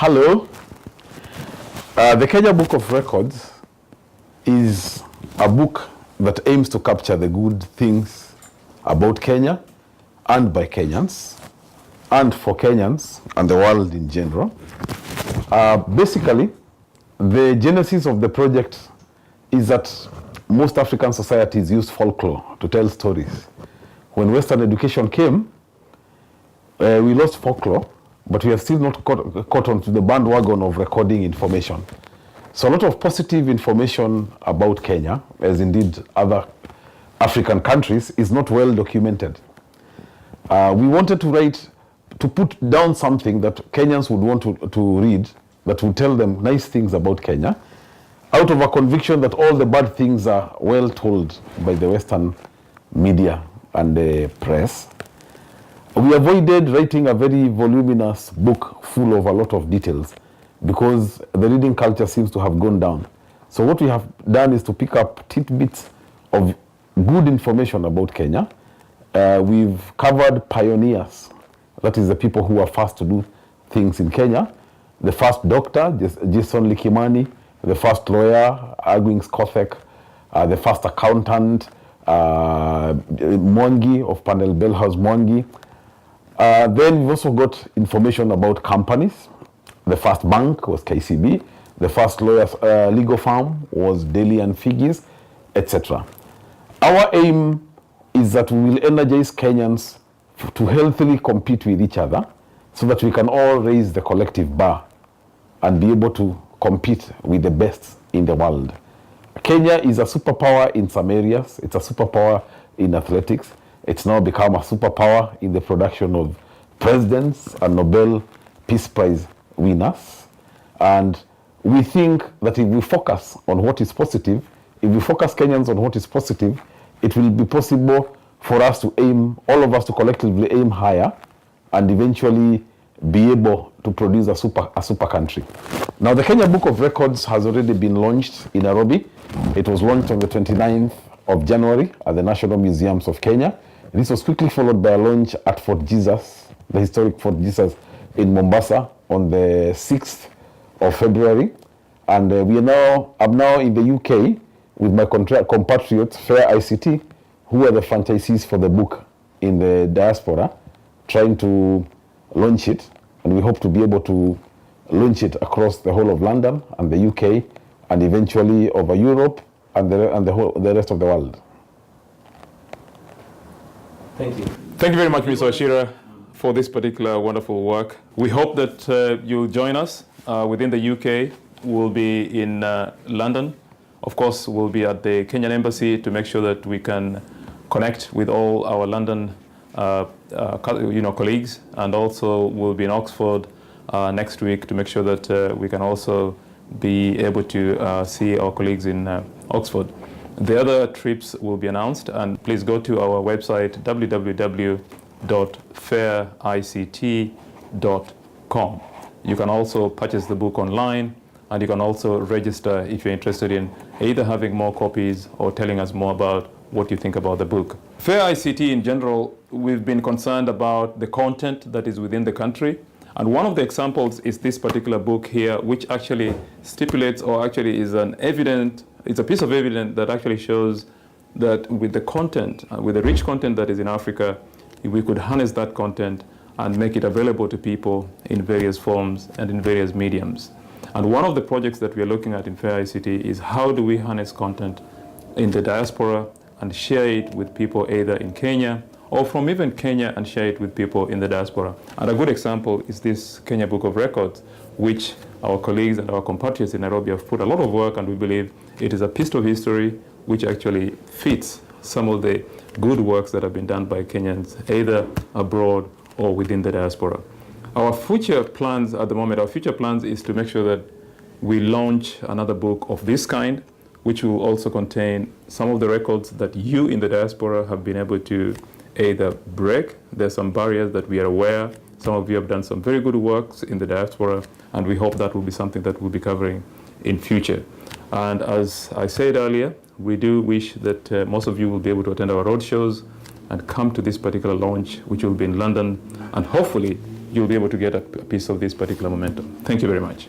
Hello. The Kenya Book of Records is a book that aims to capture the good things about Kenya and by Kenyans and for Kenyans and the world in general. Basically, the genesis of the project is that most African societies used folklore to tell stories. When Western education came, we lost folklore, but we have still not caught onto the bandwagon of recording information. So a lot of positive information about Kenya, as indeed other African countries, is not well documented. We wanted to put down something that Kenyans would want to read, that would tell them nice things about Kenya, out of a conviction that all the bad things are well told by the Western media and the press. We avoided writing a very voluminous book full of a lot of details because the reading culture seems to have gone down. So what we have done is to pick up tidbits of good information about Kenya. We've covered pioneers, that is the people who were first to do things in Kenya. The first doctor, Jason Kimani, the first lawyer, Agwings Kothek, the first accountant, Mwangi of Panel Bell House Mwangi. Then we've also got information about companies. The first bank was KCB. The first lawyer's legal firm was Daly and Figis, etc. Our aim is that we will energize Kenyans to healthily compete with each other so that we can all raise the collective bar and be able to compete with the best in the world. Kenya is a superpower in some areas. It's a superpower in athletics. It's now become a superpower in the production of presidents and Nobel Peace Prize winners. And we think that if we focus on what is positive, if we focus Kenyans on what is positive, it will be possible for us to aim, all of us to collectively aim higher and eventually be able to produce a super country. Now, the Kenya Book of Records has already been launched in Nairobi. It was launched on the 29th of January at the National Museums of Kenya. This was quickly followed by a launch at Fort Jesus, the historic Fort Jesus in Mombasa on the 6th of February. And I'm now in the UK with my compatriots, Fair ICT, who are the franchisees for the book in the diaspora, trying to launch it. And we hope to be able to launch it across the whole of London and the UK and eventually over Europe and the rest of the world. Thank you. Thank you very much, Mr. Ashira, for this particular wonderful work. We hope that you'll join us within the UK. We'll be in London. Of course, we'll be at the Kenyan Embassy to make sure that we can connect with all our London colleagues. And also we'll be in Oxford next week to make sure that we can also be able to see our colleagues in Oxford. The other trips will be announced, and please go to our website www.fairict.com. You can also purchase the book online, and you can also register if you're interested in either having more copies or telling us more about what you think about the book. Fair ICT in general, we've been concerned about the content that is within the country. And one of the examples is this particular book here, which actually stipulates, or actually is it's a piece of evidence that actually shows that with the content, with the rich content that is in Africa, we could harness that content and make it available to people in various forms and in various mediums. And one of the projects that we are looking at in Fair ICT is how do we harness content in the diaspora and share it with people either in Kenya or from even Kenya and share it with people in the diaspora. And a good example is this Kenya Book of Records, which our colleagues and our compatriots in Nairobi have put a lot of work, and we believe it is a piece of history which actually fits some of the good works that have been done by Kenyans, either abroad or within the diaspora. Our future plans at the moment, is to make sure that we launch another book of this kind, which will also contain some of the records that you in the diaspora have been able to either break. There's some barriers that we are aware. Some of you have done some very good works in the diaspora, and we hope that will be something that we'll be covering in future. And as I said earlier, we do wish that most of you will be able to attend our road shows and come to this particular launch, which will be in London, and hopefully you'll be able to get a piece of this particular momentum. Thank you very much.